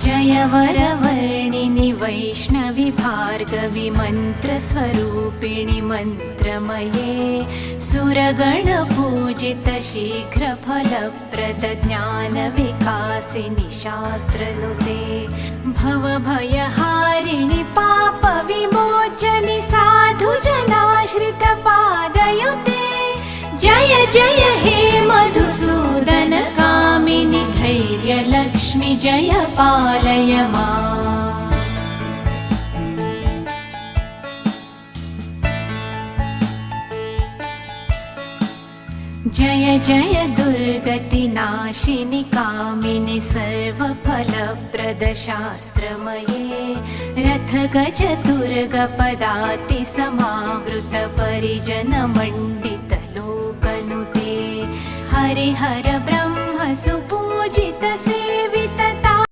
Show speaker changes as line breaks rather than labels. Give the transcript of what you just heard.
जय वरवर्णिनि वैष्णवि भार्गवि मन्त्रस्वरूपिणि मन्त्रमये सुरगणपूजित शीघ्रफलप्रद ज्ञानविकासिनि शास्त्रनुते भवभयहारिणि पापविमोचनि साधुजनाश्रितपादयुते जय जय हे मधुसूदन कामिनि धैर्यलक्ष्मि जय पालय माम्। जय जय दुर्गतिनाशिनि कामिनि सर्वफलप्रद शास्त्रमये रथगज तुर्गपदाति समावृत परिजनमण्डित लोकनुते हरिहर ब्रह्म सुपूजित सेवित